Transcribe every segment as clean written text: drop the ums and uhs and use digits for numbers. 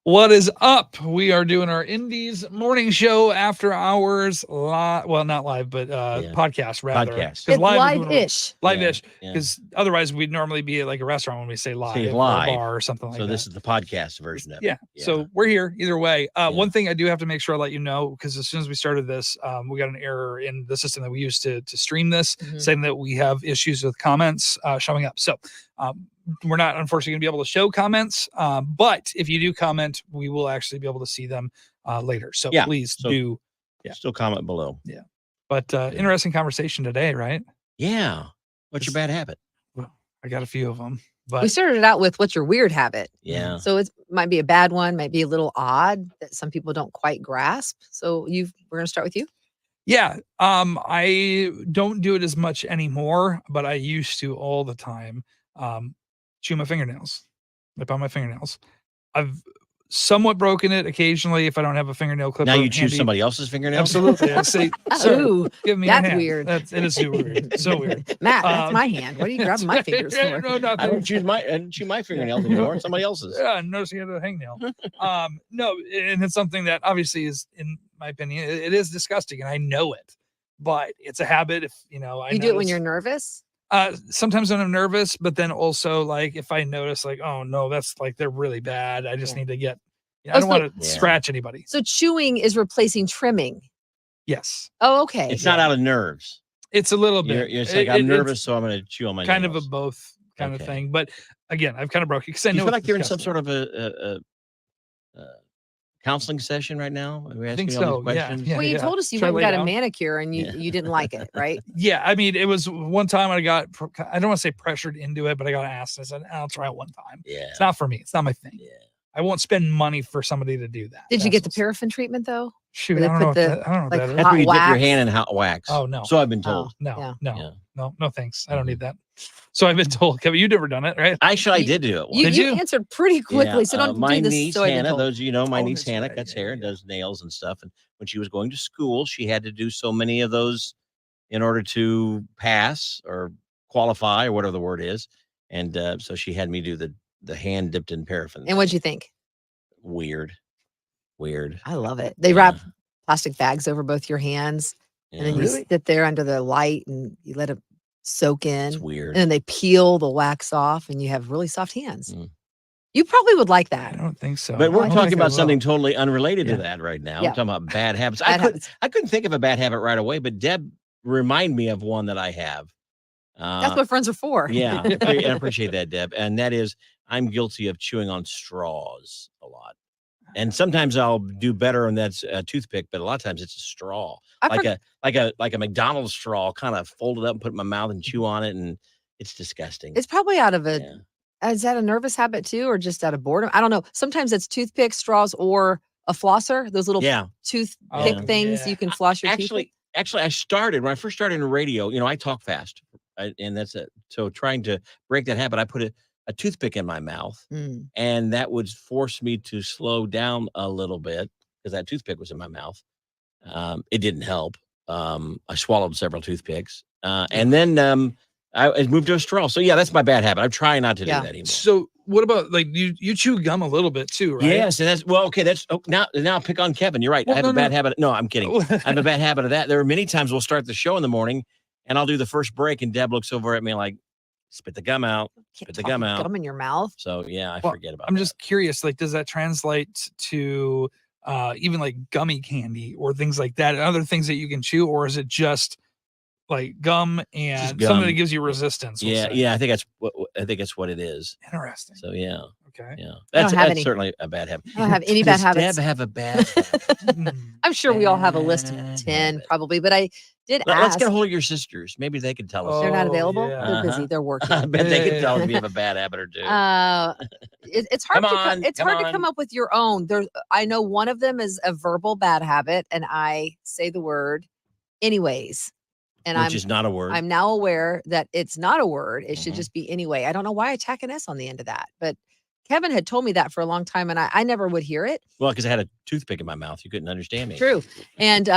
What is up? We are doing our Indies morning show after hours live. Well, not live, but podcast rather. Podcast. Because It's live-ish. Live-ish. Because otherwise we'd normally be at like a restaurant when we say live, or a bar or something like that. So this is the podcast version of it. Yeah. So we're here either way. One thing I do have to make sure I let you know, because as soon as we started this, we got an error in the system that we use to stream this, saying that we have issues with comments showing up. So we're not unfortunately going to be able to show comments, but if you do comment, we will actually be able to see them later. So please do. Yeah. Still comment below. Yeah. But interesting conversation today, right? Yeah. What's your bad habit? Well, I got a few of them. But we started out with what's your weird habit? Yeah. So it might be a bad one, might be a little odd that some people don't quite grasp. So we're going to start with you. Yeah. I don't do it as much anymore, but I used to all the time. Chew my fingernails. Nip on my fingernails. I've somewhat broken it occasionally if I don't have a fingernail clipper. Now you chew handy. somebody else's fingernails? Absolutely. I say, sir, Ooh, give me that's a hand. weird. It is so weird. So weird. Matt, that's my hand. What are you grabbing my fingers for? No, I don't chew my fingernails anymore. Somebody else's. Yeah, I noticed you had a hangnail. No, and it's something that obviously is, in my opinion, it is disgusting, and I know it, but it's a habit. If you know, I do it when you're nervous. Sometimes when I'm nervous, but then also like if I notice like, oh no, that's like they're really bad. I just need to get. I don't want to scratch anybody. So chewing is replacing trimming. Yes. Oh, okay. It's not out of nerves. It's a little bit. It's like I'm nervous, so I'm going to chew on my kind nails. of a both kind of thing. But again, I've kind of broke it because I know you feel like you're in some sort of a counseling session right now? Are we asking all these questions? Well, you told us you went and got a manicure and you didn't like it, right? Yeah. I mean, it was one time I don't want to say pressured into it, but I got asked. I said, I'll try it one time. Yeah. It's not for me. It's not my thing. Yeah. I won't spend money for somebody to do that. Did you get the paraffin treatment though? Shoot, I don't know what that is. That's where you dip your hand in hot wax. Oh, no. So I've been told. No, thanks. I don't need that. So I've been told. Kevin, you've never done it, right? Actually, I did do it. You answered pretty quickly, so don't my do this. niece So Hannah, those of you know, my niece Hannah cuts hair and does nails and stuff. And when she was going to school, she had to do so many of those in order to pass or qualify or whatever the word is. And so she had me do the hand dipped in paraffin. And what'd you think? Weird. I love it. They wrap plastic bags over both your hands, and then you sit there under the light and you let it soak in. It's weird. And then they peel the wax off, and you have really soft hands. You probably would like that. I don't think so. But we're talking about something totally unrelated to that right now. Yeah. I'm talking about bad habits. I couldn't think of a bad habit right away, but Deb reminded me of one that I have. That's what friends are for. Yeah, I appreciate that, Deb. And that is, I'm guilty of chewing on straws a lot. And sometimes I'll do better, and that's a toothpick, but a lot of times it's a straw, like a McDonald's straw, kind of fold it up and put it in my mouth and chew on it, and it's disgusting. It's probably out of is that a nervous habit too, or just out of boredom? I don't know. Sometimes it's toothpicks, straws, or a flosser. Those little toothpick things you can floss your teeth with. Actually, I started when I first started in radio. You know, I talk fast, and that's it. So trying to break that habit, I put a toothpick in my mouth, and that would force me to slow down a little bit because that toothpick was in my mouth. It didn't help. I swallowed several toothpicks, and then I moved to a straw. So yeah, that's my bad habit. I'm trying not to do that anymore. So what about like you chew gum a little bit too, right? Yes, and that's okay. That's now I'll pick on Kevin. You're right. Well, I have a bad habit. No, I'm kidding. I have a bad habit of that. There are many times we'll start the show in the morning, and I'll do the first break, and Deb looks over at me like, spit the gum out. Spit the gum out. Gum in your mouth. So yeah, I forget about. I'm just curious. Like, does that translate to even like gummy candy or things like that, and other things that you can chew, or is it just like gum and something that gives you resistance? Yeah. I think that's what it is. Interesting. So yeah. Okay. Yeah. That's certainly a bad habit. I don't have any bad habits. Does Deb have a bad habit? I'm sure we all have a list of 10 probably, but I did ask. Let's get a hold of your sisters. Maybe they can tell us. They're not available. They're busy. They're working. I bet they can tell us if you have a bad habit or two. It's hard to come up with your own. I know one of them is a verbal bad habit, and I say the word anyways. Which is not a word. I'm now aware that it's not a word. It should just be anyway. I don't know why I tack an S on the end of that, but Kevin had told me that for a long time, and I never would hear it. Well, because I had a toothpick in my mouth. You couldn't understand me. True. And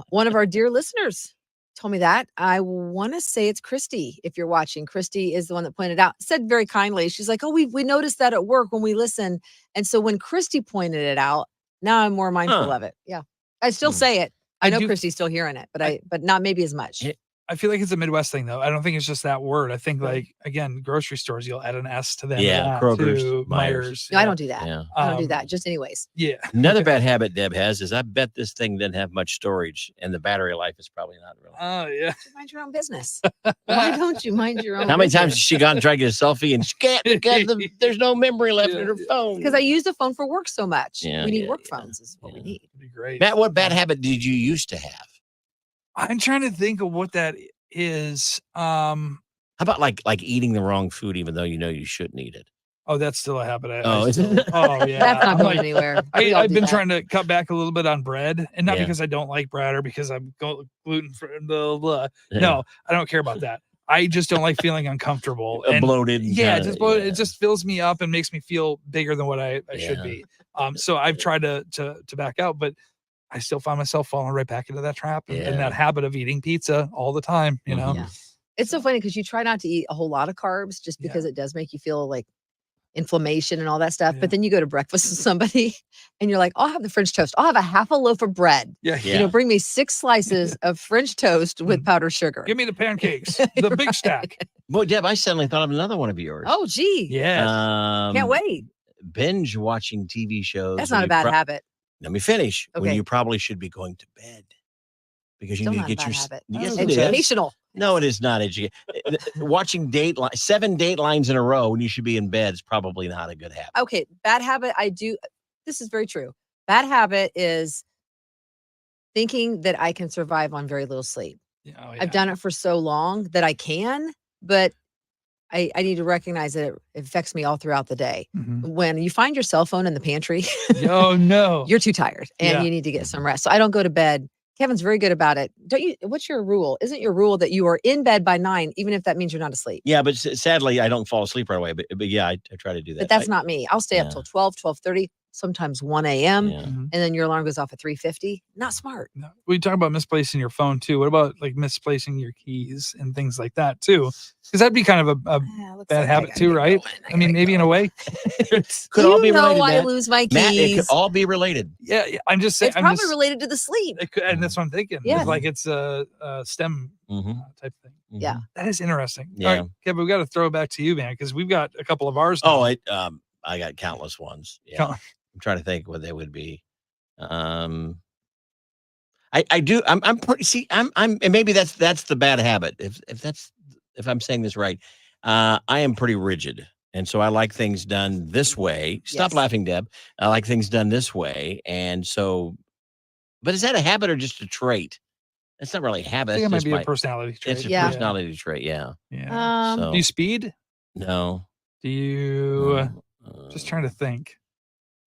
one of our dear listeners told me that. I want to say it's Christy. If you're watching, Christy is the one that pointed out, said very kindly. She's like, oh, we noticed that at work when we listen. And so when Christy pointed it out, now I'm more mindful of it. Yeah. I still say it. I know Christy's still hearing it, but not maybe as much. I feel like it's a Midwest thing, though. I don't think it's just that word. I think, like, again, grocery stores, you'll add an S to them. Yeah, Kroger's, to Myers. No, I don't do that. Yeah. I don't do that. Just anyways. Yeah. Another bad habit Deb has is I bet this thing doesn't have much storage, and the battery life is probably not really. Oh, yeah. Mind your own business. Why don't you mind your own How many business? times has she gone and tried to get a selfie and she can't because there's no memory left in her phone? Because I use the phone for work so much. Yeah, we need yeah, work phones is what we need. It'd be great. Matt, what bad habit did you used to have? I'm trying to think of what that is. How about like eating the wrong food even though you know you shouldn't eat it? Oh, that's still a habit. Oh, is it? Oh, yeah. That's not I'm going like, anywhere. We all I've do been that. trying to cut back a little bit on bread, and not Yeah. because I don't like bread or because I'm gluten free. Yeah. No, I don't care about that. I just don't like feeling uncomfortable and Bloated. And yeah, kinda, just bloated. It just fills me up and makes me feel bigger than what I should be. So I've tried to back out, but I still find myself falling right back into that trap and that habit of eating pizza all the time. You know, Yeah. It's so funny because you try not to eat a whole lot of carbs just because it does make you feel like inflammation and all that stuff. Yeah. But then you go to breakfast with somebody and you're like, I'll have the French toast. I'll have a half a loaf of bread. Yeah. You know, bring me 6 slices of French toast with powdered sugar. Give me the pancakes, the big stack. Boy, Deb, I suddenly thought of another one of yours. Oh, gee. Yes. Can't wait. Binge watching TV shows. That's when not a you bad habit. Let me finish. When Okay. you probably should be going to bed. Because you Still need not to a get bad your habit. Yes, it is. Educational. No, it is not educated. Watching 7 date lines in a row when you should be in bed is probably not a good habit. Okay. Bad habit. I do. This is very true. Bad habit is thinking that I can survive on very little sleep. Yeah, I've done it for so long that I can, but I need to recognize that it affects me all throughout the day. Mhm. When you find your cell phone in the pantry, Oh no. you're too tired and Yeah. you need to get some rest. So I don't go to bed. Kevin's very good about it. Don't you? What's your rule? Isn't your rule that you are in bed by 9, even if that means you're not asleep? Yeah, but sadly, I don't fall asleep right away. But yeah, I try to do that. But that's not me. I'll stay up Yeah. till 12, 12:30, sometimes 1 a.m. Yeah. Mhm. And then your alarm goes off at 3:50. Not smart. No. We talk about misplacing your phone too. What about like misplacing your keys and things like that too? Because that'd be kind of a Looks bad like I habit gotta too, get right? going. I mean, maybe in a way. Could all be You know related, I Matt. lose my Matt, it keys. could all be related. Yeah, I'm just saying. It's probably related to the sleep. It could, and that's what I'm thinking. Yes. It's like it's a STEM Mhm. type thing. Yeah. That is interesting. Yeah. All right, Kevin, we've got to throw it back to you, man, because we've got a couple of ours. Oh, now. I got countless ones. Yeah. Count- I'm trying to think what they would be. I do. I'm pretty. See, I'm. And maybe that's the bad habit. If I'm saying this right, I am pretty rigid, and so I like things done this way. Stop Yes. laughing, Deb. I like things done this way, and so. But is that a habit or just a trait? It's not really a habit. I think it It's might just be my. a personality trait. It's a Yeah. personality trait. Yeah. Yeah. So Do you speed? no. Do you? no, Just trying to think.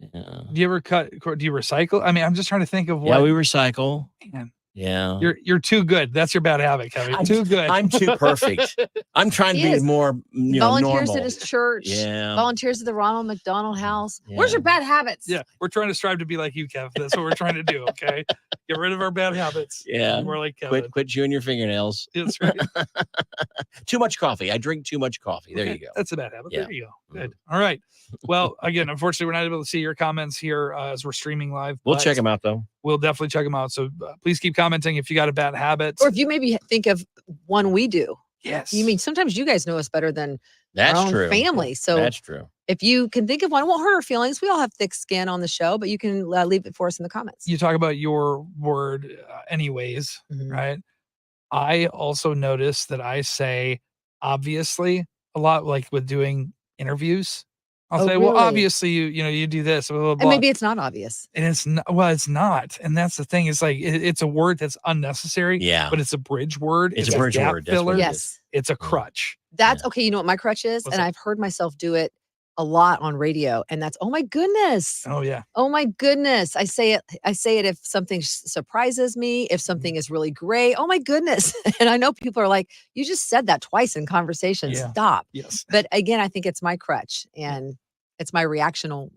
Yeah. Do you ever cut? Do you recycle? I mean, I'm just trying to think of what. Yeah, we recycle. Man, Yeah. you're too good. That's your bad habit, Kevin. Too good. I'm too perfect. I'm trying to He be is. more, Volunteers normal. at his church. Yeah. Volunteers at the Ronald McDonald House. Where's your Yeah. bad habits? Yeah, we're trying to strive to be like you, Kev. That's what we're trying to do. Okay, get rid of our bad habits. Yeah. Be more like Kevin. Quit chewing your fingernails. That's right. Too much coffee. I drink too much coffee. There Okay, you go. That's a bad habit. Yeah. There you go. Good. All right. Well, again, unfortunately, we're not able to see your comments here as we're streaming live. We'll but check them out though. We'll definitely check them out. So please keep commenting if you got a bad habit. Or if you maybe think of one we do. Yes. You mean sometimes you guys know us better than That's our own true. family. So That's true. if you can think of one, it won't hurt our feelings. We all have thick skin on the show, but you can leave it for us in the comments. You talk about your word anyways, Mhm. right? I also notice that I say obviously a lot, like with doing interviews. I'll Oh, say, well, really? obviously you do this, blah, blah, blah. And maybe it's not obvious. And it's not, well, it's not. And that's the thing. It's like, it's a word that's unnecessary, Yeah. but it's a bridge word. It's a bridge gap word. That's what filler. it Yes. It's a crutch. That's okay. You know what my crutch is? What's and that? I've heard myself do it a lot on radio. And that's, oh my goodness. Oh yeah. Oh my goodness. I say it if something surprises me, if something is really great. Oh my goodness. And I know people are like, you just said that twice in conversation. Yeah. Stop. Yes. But again, I think it's my crutch and it's my reactional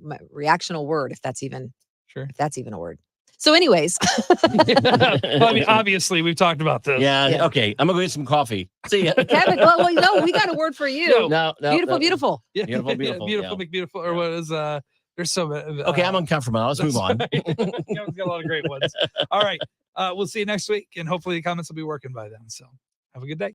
word, if that's even Sure. a word. So, anyways, Well, I mean, obviously, we've talked about this. Yeah, Yeah. okay. I'm gonna go get some coffee. See ya. Kevin, well, no, we got a word for you. No, Beautiful, no. beautiful. Yeah, Beautiful, beautiful, beautiful, yeah. big, beautiful. Or what is there's so many. Okay, I'm uncomfortable. Let's move on. Kevin's got a lot of great ones. All right. We'll see you next week, and hopefully the comments will be working by then. So have a good day.